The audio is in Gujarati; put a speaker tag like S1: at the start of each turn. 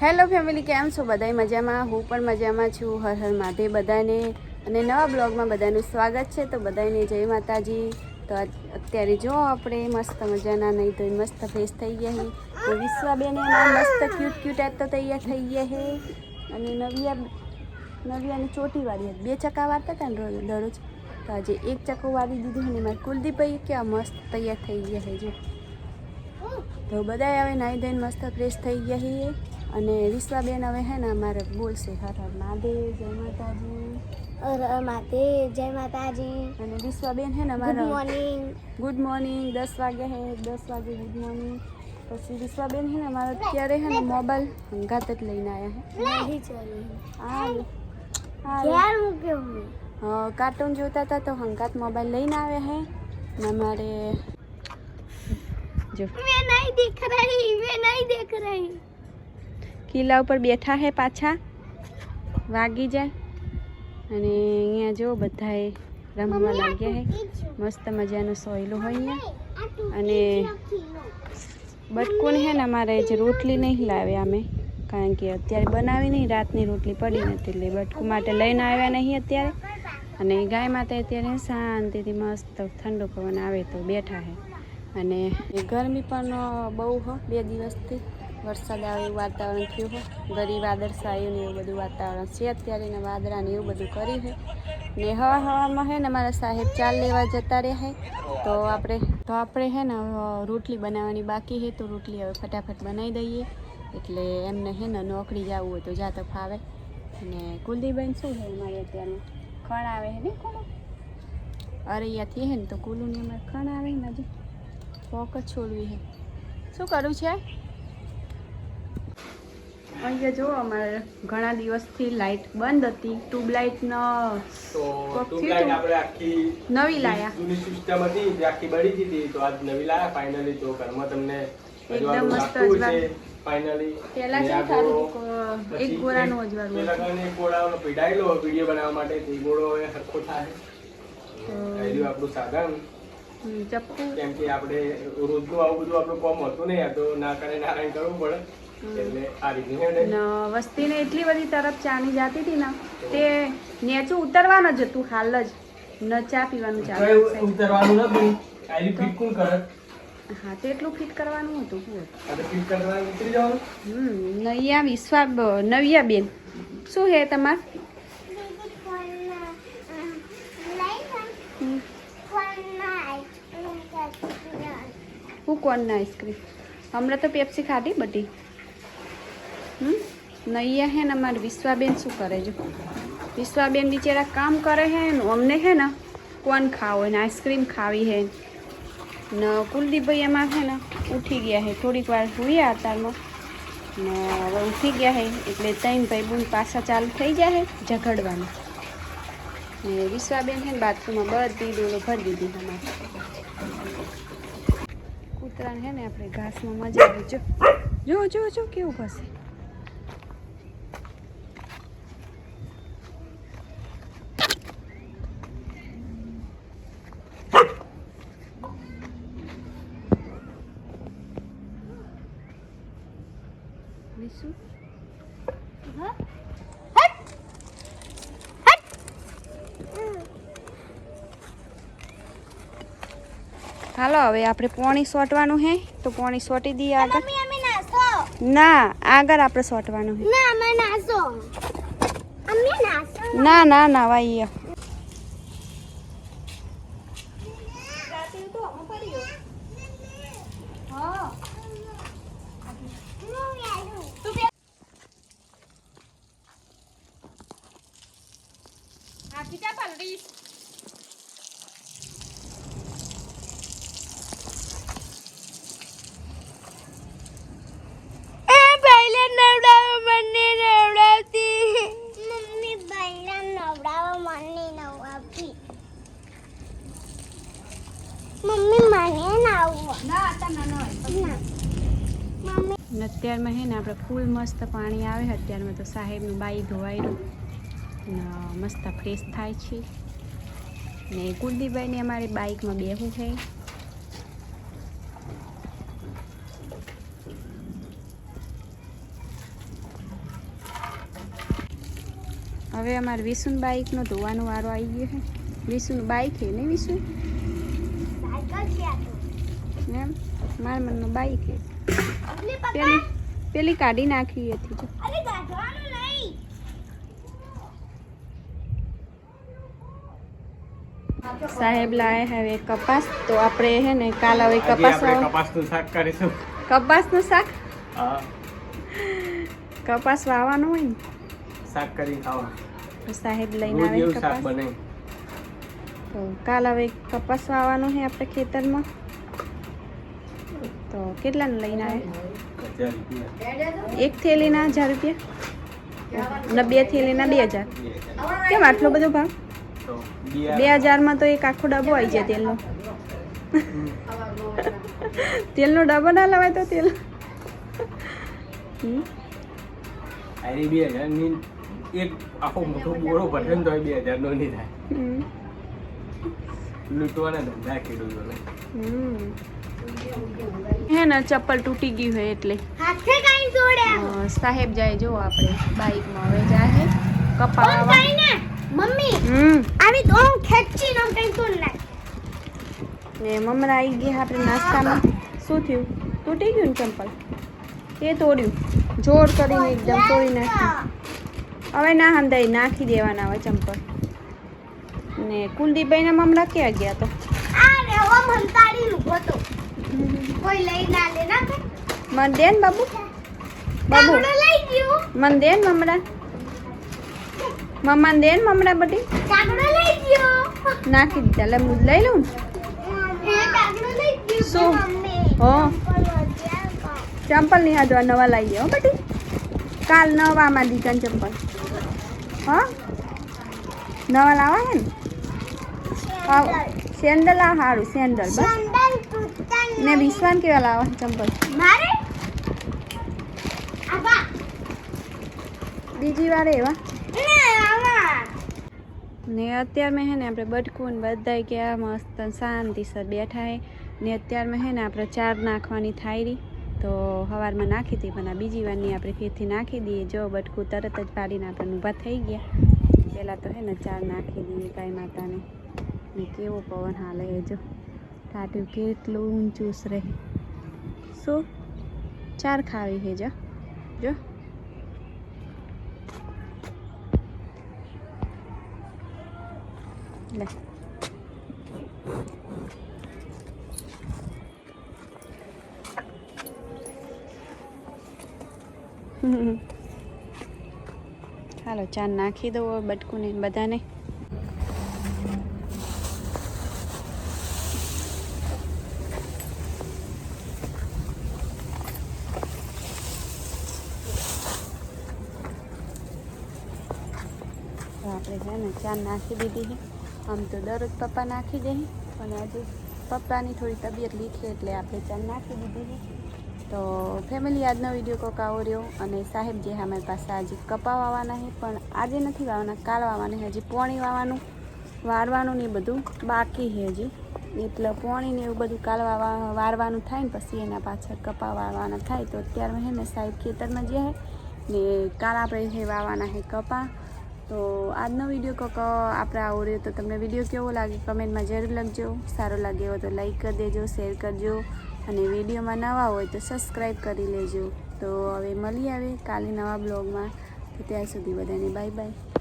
S1: હેલો ફેમિલી, કેમ છો બધાય? મજામાં? હું પણ મજામાં છું. હર હર મહાદેવ બધાને. અને નવા બ્લોગમાં બધાનું સ્વાગત છે. તો બધાને જય માતાજી. તો અત્યારે જો આપણે મસ્ત મજાના નહીં તો મસ્ત ફ્રેશ થઈ ગયા છે. વિશ્વાબેન મસ્ત ક્યુટ ક્યુટ તો તૈયાર થઈ ગયા છે. અને નવિયાની ચોટી વાળી બે ચક્કા વાળતા હતા ને દરરોજ, તો આજે એક ચક્કો વાળી દીધું ને મારે કુલદીપભાઈ કેવા મસ્ત તૈયાર થઈ ગયા છે. જો તો બધા હવે નાહી ધોઈને મસ્ત ફ્રેશ થઈ ગયા છીએ. અને વિશ્વાબેન હવે હે ને અમારે બોલશે હર હર મહાદેવ, જય માતાજી.
S2: હર હર મહાદેવ, જય માતાજી.
S1: અને વિશ્વાબેન હે ને અમારે ગુડ મોર્નિંગ 10 વાગે હે, 10 વાગે ગુડ મોર્નિંગ. પછી વિશ્વાબેન હે ને અમારે અત્યારે હે ને મોબાઈલ હંગાત જ લઈને આવ્યા હે. કાર્ટૂન જોતા હતા તો હંગાત મોબાઈલ લઈને આવ્યા હે. ને અમારે જો
S2: मैं नहीं देख रही
S1: કિલ્લા ઉપર બેઠા હે, પાછા વાગી જાય. અને અહીંયા જો બધાએ રમવા લાગ્યા હે. મસ્ત મજાનો સોયલો હોય અહીંયા. અને બટકું હે ને અમારે જે રોટલી નહીં લાવ્યા અમે, કારણ કે અત્યારે બનાવી નહીં, રાતની રોટલી પડી નથી, એટલે બટકું માટે લઈને આવ્યા નહીં અત્યારે. અને ગાય માતા અત્યારે શાંતિથી મસ્ત ઠંડો પવન આવે તો બેઠા હે. અને ગરમી પણ બહુ હો, 2 દિવસથી વરસાદ આવે એવું વાતાવરણ થયું હોય. ગરી વાદળછાયું ને એવું બધું વાતાવરણ છે અત્યારે. ને વાદળા ને એવું બધું કર્યું છે. ને હવામાં હે ને મારા સાહેબ ચાલ લેવા જતા રહ્યા છે. તો આપણે હે ને રોટલી બનાવવાની બાકી છે, તો રોટલી હવે ફટાફટ બનાવી દઈએ. એટલે એમને હે ને નોકરી જવું હોય તો જાતો ફાવે. અને કુલદીપભાઈ શું છે અમારે અત્યારનું ખણ આવે છે ને, કોણ અરૈયાથી હે ને તો કુલુને અમારે ખણ આવે ને હજુ પોક જ છોડવી છે. શું કરવું છે અહીંયા? જો અમારે ઘણા દિવસથી લાઇટ બંધ હતી, ટ્યુબલાઇટ નવી લાયા,
S3: જૂની સિસ્ટમ હતી જે આખી બળી ગઈ હતી, તો આજ નવી લાયા ફાઇનલી. તો ઘરમાં તમને
S1: એકદમ મસ્ત
S3: ફાઇનલી
S1: પહેલા શું સારું એક ગોળાનું અજવાળું
S3: પેલા કારણે એક ગોળાનો પીડાયેલો વિડિયો બનાવવા માટે, તે ગોળો હવે સરખો થાય. આયલું આપણું સાધન
S1: ચપ્પુ,
S3: કેમ કે આપણે રોજનું આવું બધું આપણું કામ હોતું નહીં, આ તો ના કરે નારાયણ કરવું પડે. એટલે આ રીતની
S1: વસ્તીને એટલી બધી તરફ ચાની જાતી હતી ને, તે નેચું ઉતરવાનું જ હતું હાલ જ, ન ચા પીવાનું ચાલુ
S3: ઉતરવાનું નથી. આયલી ફિટ કોણ કરે?
S1: હા, તેટલું ફિટ કરવાનું હતું.
S3: ફિટ કરવાનું ઉતરી જવાનું.
S1: નવિયા બેન શું હે તમાર? હું કોણના આઈસ્ક્રીમ? હમણાં તો પેપ્સી ખાધી બધી. નૈયા હે ને અમારે વિશ્વાબેન શું કરે? જો વિશ્વાબેન બિચારા કામ કરે હે ને, અમને હે ને કોણ ખાવો ને આઈસ્ક્રીમ ખાવી હે ને. કુલદીપભાઈ એમાં છે ને ઉઠી ગયા હે, થોડીક વાર સુયા અતારમાં ને હવે ઉઠી ગયા હે. એટલે 3 ભાઈ બૂન પાછા ચાલુ થઈ ગયા હે ઝઘડવાનું. ને વિશ્વાબેન છે ને બાથરૂમમાં બધી ડોલો ભરી દીધી અમારે. કૂતરાને હે ને આપણે ઘાસમાં મજા આવે. જો કેવું હશે. હાલો હવે આપણે પોણી સોટવાનું હે, તો પોણી સોટી દઈએ આગળ. ના, આગળ આપણે સોટવાનું હે. ના ભાઈ અત્યારમાં હે ને આપણે ફૂલ મસ્ત પાણી આવે. અત્યારમાં તો સાહેબનું બાઈ ધોવાયેલું ને મસ્ત ફ્રેશ થાય છે. ને કુલદીપભાઈને અમારી બાઇકમાં બેહવું છે. હવે અમારે વિશુન બાઈકનો ધોવાનો વારો આવી ગયો છે. વિશુનું બાઈક છે નહીં વિશુ?
S2: સાયકલ છે આ તો.
S1: એમ મારા મનમાં બાઈક છે.
S2: એટલે પપ્પા
S1: પેલી કાઢી નાખી હતી જો.
S2: અરે ગાઢવાનું નહીં.
S1: સાહેબ લાવે હવે કપાસ, તો આપણે હે ને કાલ હવે
S3: આજે
S1: કપાસ
S3: આપણે કપાસનું શાક કરીશું.
S1: કપાસનું શાક,
S3: હા,
S1: કપાસ વાવવાનું હોય ને
S3: શાક કરી ખાવા.
S1: તો સાહેબ લઈને
S3: રોજ
S1: આવે
S3: એવું શાક
S1: કપાસ.
S3: બને.
S1: તો કાલ હવે કપાસ વાવવાનું છે આપણે ખેતરમાં. તો કેટલાનું લઈને આવે?
S3: 1000 રૂપિયા.
S1: એક થેલીના 1000 રૂપિયા અને 2 થેલીના 2000. કેમ આટલો બધો ભાવ?
S3: તો
S1: 2000માં તો એક આખો ડબ્બો આવી જાય તેલનો. તેલનો ડબ્બો ના લવાય તો તેલ.
S3: આરી 2000 ની એક આખો મોટો બોરો ભરે ને તો 2000 નો નહીં થાય. લૂંટવાના ધંધા ખેડૂતોને.
S1: હે ને ચપ્પલ તૂટી ગયું હોય એટલે
S2: હાથે કાઈ જોડ્યા.
S1: સાહેબ જાય જો આપણે બાઈકમાં હવે જાય કપાવા.
S2: કાઈ ને મમ્મી આવી તો હું ખેંચી નો કઈ તો ના.
S1: ને મમરા આવી ગયા આપણે નાસ્તામાં. શું થયું? તૂટી ગયું ને ચંપલ? એ તોડ્યું જોર કરીને એકદમ તોડી નાખ્યું. હવે ના હંધાઈ નાખી દેવાના હવે ચંપલ. ને કુલદીપભાઈના મમરા ક્યાં ગયા તો?
S2: આ રે ઓ મમતાડી ઉભો તો. કોઈ લઈ ના લે ના કે.
S1: મન દે ને બાબુ. બાબુ
S2: કાગડો લઈ ગયો.
S1: મન દે ને મમરા. મમ્માને દે ને મમરા બધી.
S2: કાગડો લઈ ગયો.
S1: નાખી દીધા. લે હું લઈ લઉં ને.
S2: એ કાગડો લઈ ગયો.
S1: શું?
S2: મમ્મી
S1: હો ચંપલ નહીં હાજવા નવા લાવી હો બધી. કાલ નવામાં દીધા ને ચંપલ. હા નવા લાવવા હે ને. સેન્ડલ આ સારું સેન્ડલ બસ.
S2: સંદન તૂટતા
S1: ને વિશ્વાન કેવા લાવવા ચંપલ?
S2: મારે આબા
S1: બીજી વાર એવા.
S2: ને આવા
S1: ને અત્યારમાં હે ને આપણે બટકું ને બધાય ગયા મસ્ત શાંતિસર બેઠા હે. ને અત્યારમાં હે ને આપણે ચાર નાખવાની થાય રહી. તો સવારમાં નાખી હતી પણ આ બીજી વારની આપણે ફેરથી નાખી દઈએ. જો બટકું તરત જ પાડીને આપણે ઊભા થઈ ગયા. પહેલાં તો હે ને ચાર નાખી દઈએ ગાય માતાને. ને કેવો પવન હાલે એ જો ટાટ્યું કેટલું ઊંચું રહે. શું ચાર ખાવી છે જો જો. લે હાલો ચાર નાખી દો બટકુને બધાને. આપણે છે ને ચાર નાખી દીધી છે. આમ તો દરરોજ પપ્પા નાખી દે પણ આજે પપ્પાની થોડી તબિયત લીધી એટલે આપણે ચાર નાખી દીધી છે. તો ફેમિલી આજનો વિડીયો કોક આવો રહ્યો. અને સાહેબ જે અમારી પાસે આજે કપા વાવવાના છે પણ આજે નથી વાવવાના, કાલ વાવવાના છે. હજી પોણી વારવાનું ને એ બધું બાકી છે હજી. એટલે પોણી ને એવું બધું કાલ વારવાનું થાય ને પછી એના પાછળ કપા વાવવાના થાય. તો અત્યારે છે ને સાહેબ ખેતરમાં જે છે ને કાલ આપણે છે વાવવાના છે કપા. તો આજનો વિડીયો કોક આપણે આવો રહ્યો. તો તમને વિડીયો કેવો લાગે કમેન્ટમાં જરૂર લખજો. સારો લાગે એવો તો લાઈક કરી દેજો, શેર કરજો. અને વિડીયોમાં નવા હોય તો સબસ્ક્રાઈબ કરી લેજો. તો હવે મળી આવે કાલે નવા બ્લોગમાં. તો ત્યાં સુધી બધાને બાય બાય.